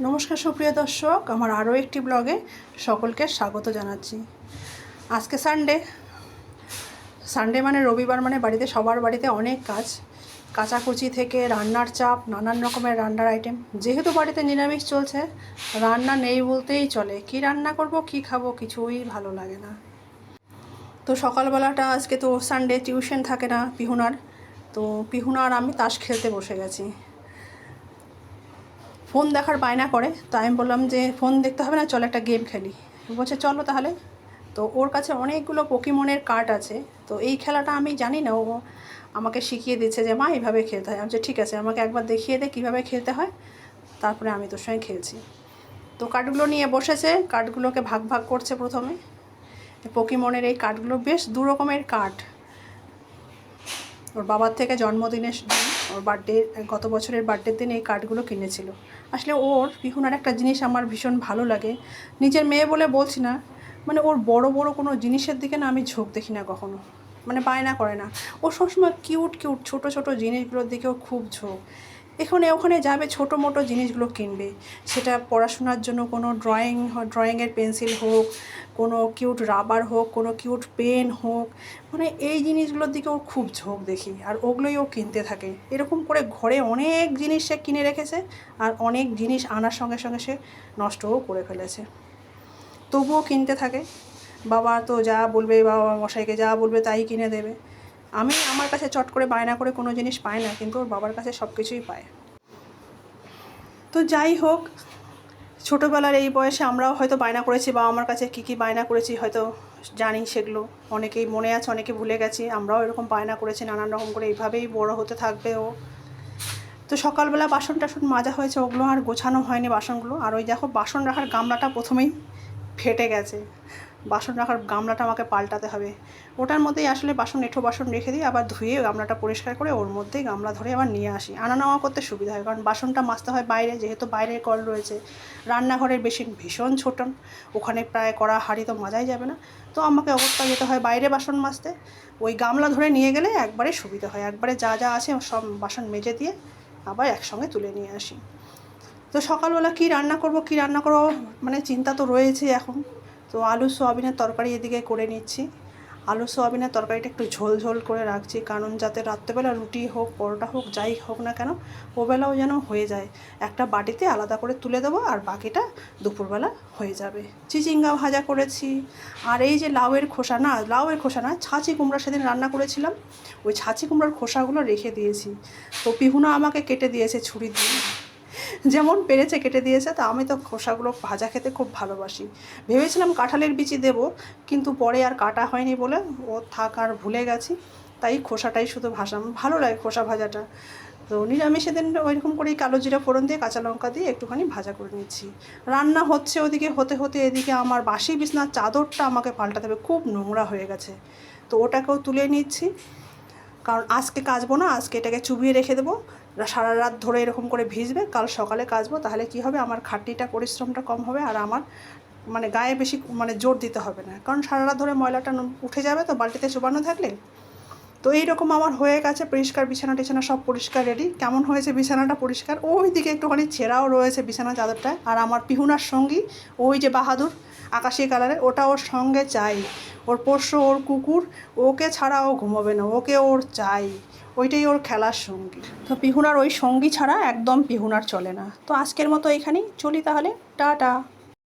নমস্কার সুপ্রিয় দর্শক, আমার আরও একটি ব্লগে সকলকে স্বাগত জানাচ্ছি। আজকে সানডে মানে রবিবার, মানে বাড়িতে সবার বাড়িতে অনেক কাজ, কাচাকুচি থেকে রান্নার চাপ, নানান রকমের রান্নার আইটেম। যেহেতু বাড়িতে নিরামিষ চলছে, রান্না নেই বলতেই চলে। কি রান্না করব, কি খাবো, কিছুই ভালো লাগে না। তো সকালবেলাটা আজকে তো সানডে, টিউশন থাকে না পিহুনার, তো পিহুনা আর আমি তাস খেলতে বসে গেছি। ফোন দেখার বায়না করে, তো আমি বললাম যে ফোন দেখতে হবে না, চলো একটা গেম খেলি। বলছে চলো তাহলে। তো ওর কাছে অনেকগুলো পোকেমনের কার্ড আছে, তো এই খেলাটা আমি জানি না, ও আমাকে শিখিয়ে দিচ্ছে যে মা এইভাবে খেলতে হয়। আমি বলছি ঠিক আছে, আমাকে একবার দেখিয়ে দে কীভাবে খেলতে হয়, তারপরে আমি তোর সঙ্গে খেলছি। তো কার্ডগুলো নিয়ে বসেছে, কার্ডগুলোকে ভাগ ভাগ করছে। প্রথমে পোকেমনের এই কার্ডগুলো বেশ দু রকমের কার্ড। ওর বাবার থেকে জন্মদিনের দিন, ওর বার্থডে, গত বছরের বার্থডের দিন এই কার্ডগুলো কিনেছিল। আসলে ওর পিহুনার একটা জিনিস আমার ভীষণ ভালো লাগে, নিজের মেয়ে বলে বলছি না, মানে ওর বড় বড় কোনো জিনিসের দিকে না আমি ঝোঁক দেখি না কখনো, মানে বায়না করে না। ও সবসময় কিউট কিউট ছোটো ছোটো জিনিসগুলোর দিকেও খুব ঝোঁক। এখানে ওখানে যাবে, ছোটো মোটো জিনিসগুলো কিনবে, সেটা পড়াশোনার জন্য কোনো ড্রয়িংয়ের পেন্সিল হোক, কোনো কিউট রাবার হোক, কোনো কিউট পেন হোক, মানে এই জিনিসগুলোর দিকে ওর খুব ঝোঁক দেখি, আর ওগুলোই ও কিনতে থাকে। এরকম করে ঘরে অনেক জিনিস সে কিনে রেখেছে, আর অনেক জিনিস আনার সঙ্গে সঙ্গে সে নষ্টও করে ফেলেছে, তবুও কিনতে থাকে। বাবা তো যা বলবে, বাবা মশাইকে যা বলবে তাই কিনে দেবে। আমি আমার কাছে চট করে বায়না করে কোনো জিনিস পাই না, কিন্তু ওর বাবার কাছে সব কিছুই পায়। তো যাই হোক, ছোটোবেলার এই বয়সে আমরাও হয়তো বায়না করেছি, বা আমার কাছে কী কী বায়না করেছি হয়তো জানি, সেগুলো অনেকেই মনে আছে, অনেকে ভুলে গেছি। আমরাও এরকম বায়না করেছি নানান রকম করে, এইভাবেই বড় হতে থাকবে ও। তো সকালবেলা বাসন টাসন মাজা হয়েছে, ওগুলো আর গোছানো হয়নি বাসনগুলো। আর ওই দেখো বাসন রাখার গামলাটা প্রথমেই ফেটে গেছে, বাসন রাখার গামলাটা আমাকে পাল্টাতে হবে। ওটার মধ্যেই আসলে এঁঠো বাসন রেখে দিই, আবার ধুয়ে গামলাটা পরিষ্কার করে ওর মধ্যেই গামলা ধরে আবার নিয়ে আসি। আনা নেওয়া করতে সুবিধা হয়, কারণ বাসনটা মাজতে হয় বাইরে, যেহেতু বাইরের কল রয়েছে। রান্নাঘরের বেসিন ভীষণ ছোট, ওখানে প্রায় কড়া হাঁড়ি তো মাজাই যাবে না, তো আমাকে অবস্থা যেতে হয় বাইরে বাসন মাজতে। ওই গামলা ধরে নিয়ে গেলে একবারে সুবিধা হয়, একবারে যা যা আছে সব বাসন মেজে দিয়ে আবার একসঙ্গে তুলে নিয়ে আসি। তো সকালবেলা কী রান্না করব মানে চিন্তা তো রয়েছে এখন। তো আলু সোয়াবিনের তরকারি এদিকে করে নিচ্ছি। আলু সোয়াবিনের তরকারিটা একটু ঝোল ঝোল করে রাখছি, কারণ যাতে রাত্রেবেলা রুটি হোক, পরোটা হোক, যাই হোক না কেন, ওবেলাও যেন হয়ে যায়। একটা বাটিতে আলাদা করে তুলে দেবো, আর বাকিটা দুপুরবেলা হয়ে যাবে। চিচিঙ্গা ভাজা করেছি। আর এই যে লাউয়ের খোসা না, ছাঁচি কুমড়া সেদিন রান্না করেছিলাম, ওই ছাঁচি কুমড়ার খোসাগুলো রেখে দিয়েছি। তো পিহুনা আমাকে কেটে দিয়েছে ছুরি দিয়ে, যেমন পেরেছে কেটে দিয়েছে। তা আমি তো খোসাগুলো ভাজা খেতে খুব ভালোবাসি। ভেবেছিলাম কাঁঠালের বিচি দেবো, কিন্তু পরে আর কাটা হয়নি বলে ও থাক, আর ভুলে গেছি। তাই খোসাটাই শুধু ভালো লাগে খোসা ভাজাটা। তো নিরামিষের দিন ওইরকম করেই কালো জিরা ফোড়ন দিয়ে, কাঁচা লঙ্কা দিয়ে একটুখানি ভাজা করে নিচ্ছি। রান্না হচ্ছে ওদিকে, হতে হতে এদিকে আমার বাসি বিছনার চাদরটা আমাকে পাল্টাতে হবে, খুব নোংরা হয়ে গেছে। তো ওটাকেও তুলে নিচ্ছি, কারণ আজকে কাচবো না, আজকে এটাকে চুবিয়ে রেখে দেবো, সারা রাত ধরে এরকম করে ভিজবে, কাল সকালে কাচবো। তাহলে কি হবে, আমার খাটনিটা, পরিশ্রমটা কম হবে, আর আমার মানে গায়ে বেশি জোর দিতে হবে না, কারণ সারা রাত ধরে ময়লাটা উঠে যাবে তো বালতিতে চুবানো থাকলে। তো এইরকম আমার হয়ে গেছে, পরিষ্কার বিছানা টিছানা সব পরিষ্কার রেডি। কেমন হয়েছে বিছানাটা পরিষ্কার, ওই দিকে একটুখানি ছেঁড়াও রয়েছে বিছানা চাদরটায়। আর আমার পিহুনার সঙ্গী ওই যে বাহাদুর আকাশি কালারের, ওটা ওর সঙ্গে চাই। ওর পোষ্য, ওর কুকুর, ওকে ছাড়া ও ঘুমোবে না, ওকে ওর চাই, ওইটাই ওর খেলার সঙ্গী। তো পিহুনার ওই সঙ্গী ছাড়া একদম পিহুনার চলে না। তো আজকের মতো এইখানেই চলি তাহলে, টাটা।